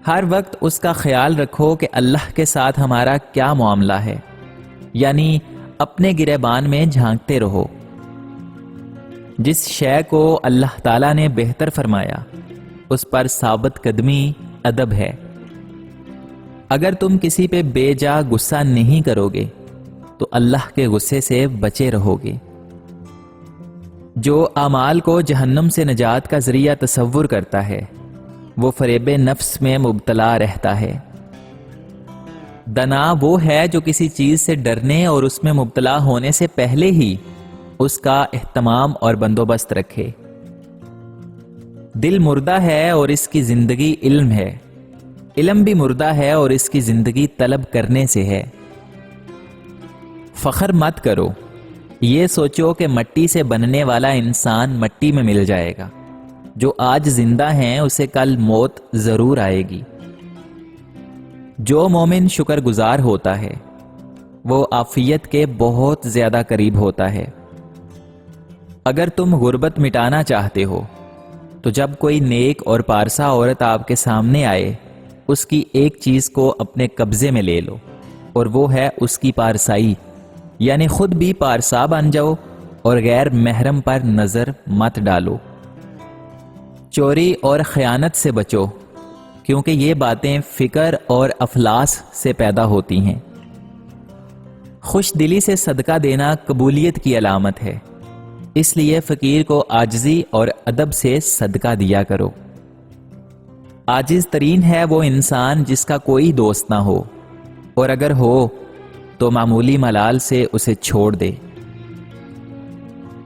ہر وقت اس کا خیال رکھو کہ اللہ کے ساتھ ہمارا کیا معاملہ ہے، یعنی اپنے گریبان میں جھانکتے رہو۔ جس شے کو اللہ تعالیٰ نے بہتر فرمایا اس پر ثابت قدمی ادب ہے۔ اگر تم کسی پہ بے جا غصہ نہیں کرو گے تو اللہ کے غصے سے بچے رہو گے۔ جو اعمال کو جہنم سے نجات کا ذریعہ تصور کرتا ہے وہ فریب نفس میں مبتلا رہتا ہے۔ دنا وہ ہے جو کسی چیز سے ڈرنے اور اس میں مبتلا ہونے سے پہلے ہی اس کا اہتمام اور بندوبست رکھے۔ دل مردہ ہے اور اس کی زندگی علم ہے، علم بھی مردہ ہے اور اس کی زندگی طلب کرنے سے ہے۔ فخر مت کرو، یہ سوچو کہ مٹی سے بننے والا انسان مٹی میں مل جائے گا۔ جو آج زندہ ہیں اسے کل موت ضرور آئے گی۔ جو مومن شکر گزار ہوتا ہے وہ عافیت کے بہت زیادہ قریب ہوتا ہے۔ اگر تم غربت مٹانا چاہتے ہو تو جب کوئی نیک اور پارسا عورت آپ کے سامنے آئے اس کی ایک چیز کو اپنے قبضے میں لے لو، اور وہ ہے اس کی پارسائی، یعنی خود بھی پارسا بن جاؤ اور غیر محرم پر نظر مت ڈالو۔ چوری اور خیانت سے بچو، کیونکہ یہ باتیں فکر اور افلاس سے پیدا ہوتی ہیں۔ خوش دلی سے صدقہ دینا قبولیت کی علامت ہے، اس لیے فقیر کو عاجزی اور ادب سے صدقہ دیا کرو۔ عاجز ترین ہے وہ انسان جس کا کوئی دوست نہ ہو، اور اگر ہو تو معمولی ملال سے اسے چھوڑ دے۔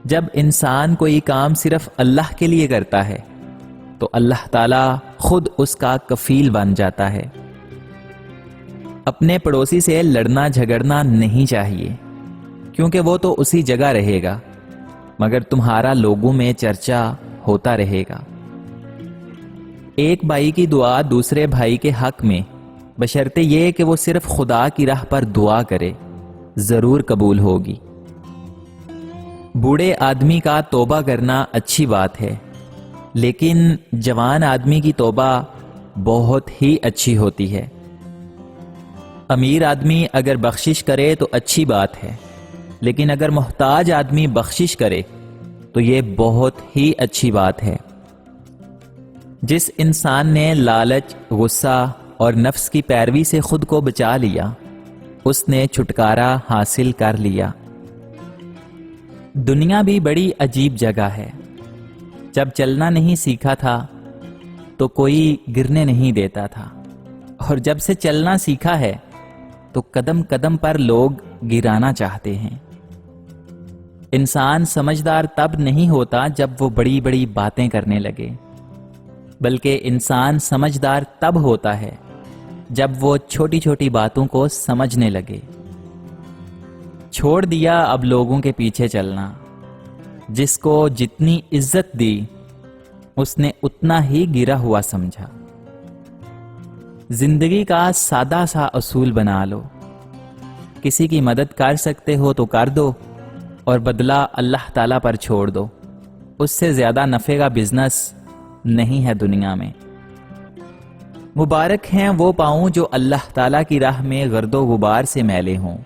جب انسان کوئی کام صرف اللہ کے لیے کرتا ہے تو اللہ تعالیٰ خود اس کا کفیل بن جاتا ہے۔ اپنے پڑوسی سے لڑنا جھگڑنا نہیں چاہیے، کیونکہ وہ تو اسی جگہ رہے گا، مگر تمہارا لوگوں میں چرچا ہوتا رہے گا۔ ایک بھائی کی دعا دوسرے بھائی کے حق میں بشرطے یہ کہ وہ صرف خدا کی راہ پر دعا کرے ضرور قبول ہوگی۔ بوڑھے آدمی کا توبہ کرنا اچھی بات ہے، لیکن جوان آدمی کی توبہ بہت ہی اچھی ہوتی ہے۔ امیر آدمی اگر بخشش کرے تو اچھی بات ہے، لیکن اگر محتاج آدمی بخشش کرے تو یہ بہت ہی اچھی بات ہے۔ جس انسان نے لالچ، غصہ اور نفس کی پیروی سے خود کو بچا لیا اس نے چھٹکارا حاصل کر لیا۔ دنیا بھی بڑی عجیب جگہ ہے۔ جب چلنا نہیں سیکھا تھا تو کوئی گرنے نہیں دیتا تھا، اور جب سے چلنا سیکھا ہے تو قدم قدم پر لوگ گرانا چاہتے ہیں۔ انسان سمجھدار تب نہیں ہوتا جب وہ بڑی بڑی باتیں کرنے لگے، بلکہ انسان سمجھدار تب ہوتا ہے جب وہ چھوٹی چھوٹی باتوں کو سمجھنے لگے۔ چھوڑ دیا اب لوگوں کے پیچھے چلنا۔ جس کو جتنی عزت دی اس نے اتنا ہی گرا ہوا سمجھا۔ زندگی کا سادہ سا اصول بنا لو، کسی کی مدد کر سکتے ہو تو کر دو، اور بدلہ اللہ تعالیٰ پر چھوڑ دو۔ اس سے زیادہ نفع کا بزنس نہیں ہے دنیا میں۔ مبارک ہیں وہ پاؤں جو اللہ تعالیٰ کی راہ میں گرد و غبار سے میلے ہوں،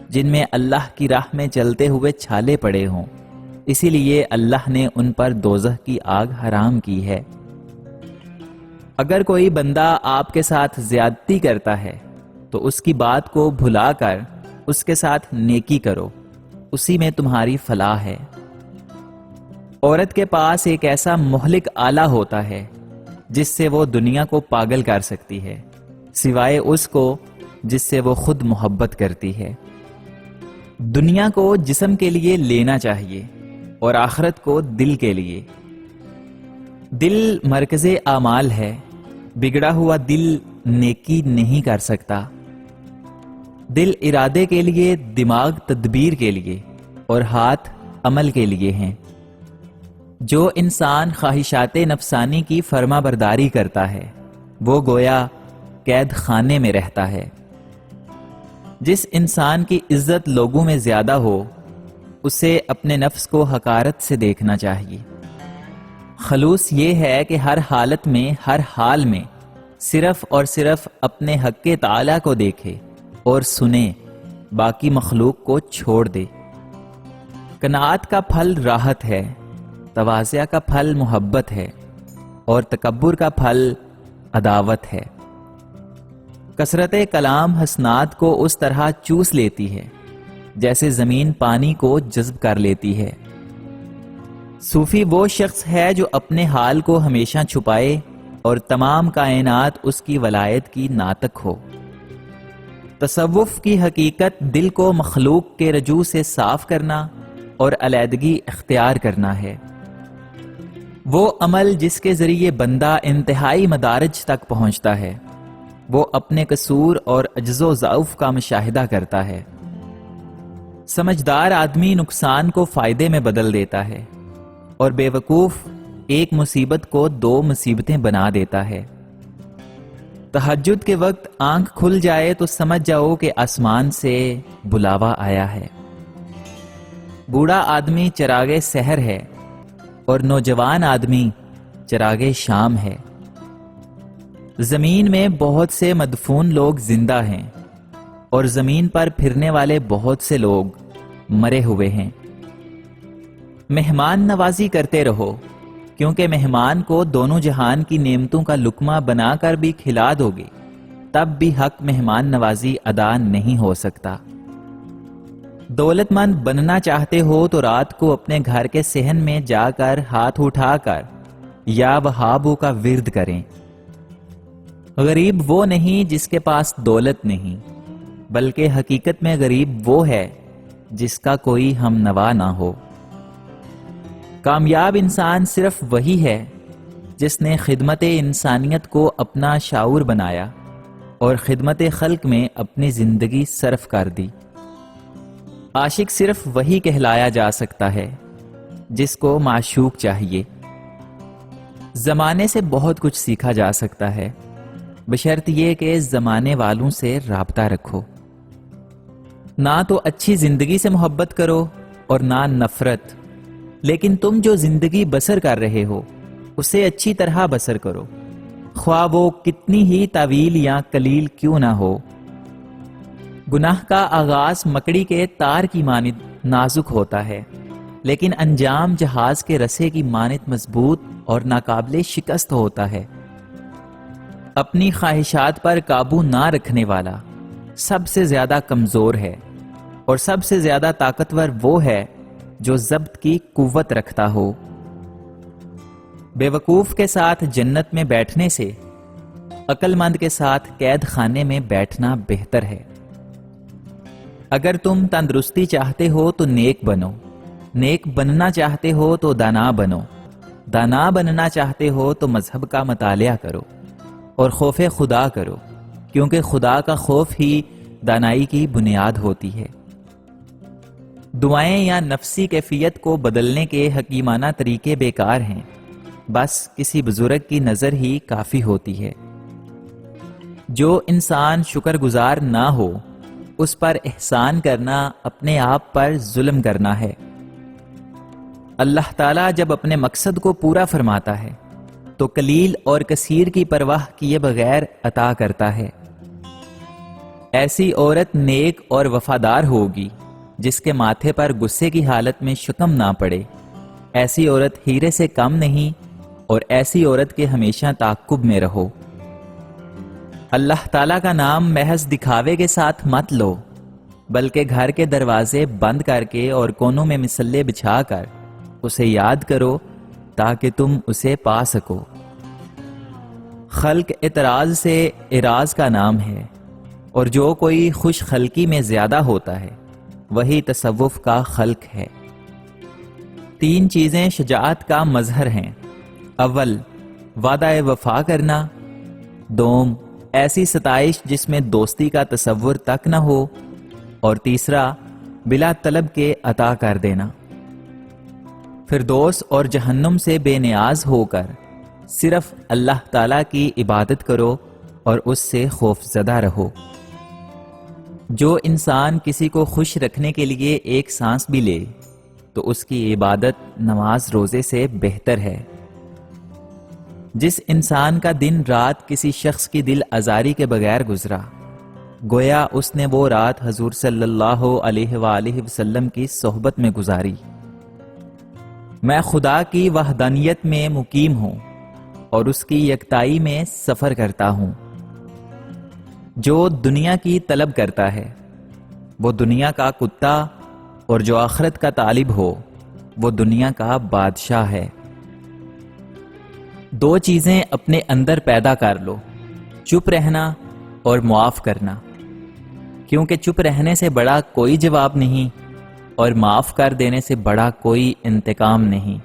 جن میں اللہ کی راہ میں چلتے ہوئے چھالے پڑے ہوں، اسی لیے اللہ نے ان پر دوزخ کی آگ حرام کی ہے۔ اگر کوئی بندہ آپ کے ساتھ زیادتی کرتا ہے تو اس کی بات کو بھلا کر اس کے ساتھ نیکی کرو، اسی میں تمہاری فلاح ہے۔ عورت کے پاس ایک ایسا مہلک آلہ ہوتا ہے جس سے وہ دنیا کو پاگل کر سکتی ہے، سوائے اس کو جس سے وہ خود محبت کرتی ہے۔ دنیا کو جسم کے لیے لینا چاہیے اور آخرت کو دل کے لیے۔ دل مرکز اعمال ہے، بگڑا ہوا دل نیکی نہیں کر سکتا۔ دل ارادے کے لیے، دماغ تدبیر کے لیے، اور ہاتھ عمل کے لیے ہیں۔ جو انسان خواہشات نفسانی کی فرما برداری کرتا ہے وہ گویا قید خانے میں رہتا ہے۔ جس انسان کی عزت لوگوں میں زیادہ ہو اسے اپنے نفس کو حقارت سے دیکھنا چاہیے۔ خلوص یہ ہے کہ ہر حالت میں، ہر حال میں صرف اور صرف اپنے حق تعالی کو دیکھے اور سنے، باقی مخلوق کو چھوڑ دے۔ قناعت کا پھل راحت ہے، تواضع کا پھل محبت ہے، اور تکبر کا پھل عداوت ہے۔ کثرت کلام حسنات کو اس طرح چوس لیتی ہے جیسے زمین پانی کو جذب کر لیتی ہے۔ صوفی وہ شخص ہے جو اپنے حال کو ہمیشہ چھپائے اور تمام کائنات اس کی ولایت کی ناطق ہو۔ تصوف کی حقیقت دل کو مخلوق کے رجوع سے صاف کرنا اور علیحدگی اختیار کرنا ہے۔ وہ عمل جس کے ذریعے بندہ انتہائی مدارج تک پہنچتا ہے، وہ اپنے قصور اور عجز و ضعف کا مشاہدہ کرتا ہے۔ سمجھدار آدمی نقصان کو فائدے میں بدل دیتا ہے، اور بے وقوف ایک مصیبت کو 2 مصیبتیں بنا دیتا ہے۔ تہجد کے وقت آنکھ کھل جائے تو سمجھ جاؤ کہ آسمان سے بلاوا آیا ہے۔ بوڑھا آدمی چراغ سحر ہے اور نوجوان آدمی چراغ شام ہے۔ زمین میں بہت سے مدفون لوگ زندہ ہیں، اور زمین پر پھرنے والے بہت سے لوگ مرے ہوئے ہیں۔ مہمان نوازی کرتے رہو، کیونکہ مہمان کو دونوں جہان کی نعمتوں کا لقمہ بنا کر بھی کھلا دو گے، تب بھی حق مہمان نوازی ادا نہیں ہو سکتا۔ دولت مند بننا چاہتے ہو تو رات کو اپنے گھر کے صحن میں جا کر ہاتھ اٹھا کر یا وہابوں کا ورد کریں۔ غریب وہ نہیں جس کے پاس دولت نہیں، بلکہ حقیقت میں غریب وہ ہے جس کا کوئی ہم نوا نہ ہو۔ کامیاب انسان صرف وہی ہے جس نے خدمت انسانیت کو اپنا شعور بنایا اور خدمت خلق میں اپنی زندگی صرف کر دی۔ عاشق صرف وہی کہلایا جا سکتا ہے جس کو معشوق چاہیے۔ زمانے سے بہت کچھ سیکھا جا سکتا ہے، بشرط یہ کہ زمانے والوں سے رابطہ رکھو۔ نہ تو اچھی زندگی سے محبت کرو اور نہ نفرت، لیکن تم جو زندگی بسر کر رہے ہو اسے اچھی طرح بسر کرو، خواہ وہ کتنی ہی طویل یا قلیل کیوں نہ ہو۔ گناہ کا آغاز مکڑی کے تار کی مانند نازک ہوتا ہے، لیکن انجام جہاز کے رسے کی مانند مضبوط اور ناقابل شکست ہوتا ہے۔ اپنی خواہشات پر قابو نہ رکھنے والا سب سے زیادہ کمزور ہے، اور سب سے زیادہ طاقتور وہ ہے جو ضبط کی قوت رکھتا ہو۔ بے وقوف کے ساتھ جنت میں بیٹھنے سے عقل مند کے ساتھ قید خانے میں بیٹھنا بہتر ہے۔ اگر تم تندرستی چاہتے ہو تو نیک بنو، نیک بننا چاہتے ہو تو دانا بنو، دانا بننا چاہتے ہو تو مذہب کا مطالعہ کرو اور خوف خدا کرو، کیونکہ خدا کا خوف ہی دانائی کی بنیاد ہوتی ہے۔ دعائیں یا نفسی کیفیت کو بدلنے کے حکیمانہ طریقے بیکار ہیں، بس کسی بزرگ کی نظر ہی کافی ہوتی ہے۔ جو انسان شکر گزار نہ ہو اس پر احسان کرنا اپنے آپ پر ظلم کرنا ہے۔ اللہ تعالیٰ جب اپنے مقصد کو پورا فرماتا ہے تو قلیل اور کثیر کی پرواہ کیے بغیر عطا کرتا ہے۔ ایسی عورت نیک اور وفادار ہوگی جس کے ماتھے پر غصے کی حالت میں شکم نہ پڑے۔ ایسی عورت ہیرے سے کم نہیں، اور ایسی عورت کے ہمیشہ تعاقب میں رہو۔ اللہ تعالیٰ کا نام محض دکھاوے کے ساتھ مت لو، بلکہ گھر کے دروازے بند کر کے اور کونوں میں مصلے بچھا کر اسے یاد کرو تاکہ تم اسے پا سکو۔ خلق اعتراض سے اعراض کا نام ہے، اور جو کوئی خوش خلقی میں زیادہ ہوتا ہے وہی تصوف کا خلق ہے۔ 3 چیزیں شجاعت کا مظہر ہیں۔ اول، وعدہ وفا کرنا۔ دوم، ایسی ستائش جس میں دوستی کا تصور تک نہ ہو، اور تیسرا، بلا طلب کے عطا کر دینا۔ فردوس اور جہنم سے بے نیاز ہو کر صرف اللہ تعالیٰ کی عبادت کرو اور اس سے خوف زدہ رہو۔ جو انسان کسی کو خوش رکھنے کے لیے ایک سانس بھی لے تو اس کی عبادت نماز روزے سے بہتر ہے۔ جس انسان کا دن رات کسی شخص کی دل آزاری کے بغیر گزرا، گویا اس نے وہ رات حضور صلی اللہ علیہ وآلہ وسلم کی صحبت میں گزاری۔ میں خدا کی وحدانیت میں مقیم ہوں اور اس کی یکتائی میں سفر کرتا ہوں۔ جو دنیا کی طلب کرتا ہے وہ دنیا کا کتا، اور جو آخرت کا طالب ہو وہ دنیا کا بادشاہ ہے۔ دو چیزیں اپنے اندر پیدا کر لو، چپ رہنا اور معاف کرنا، کیونکہ چپ رہنے سے بڑا کوئی جواب نہیں اور معاف کر دینے سے بڑا کوئی انتقام نہیں۔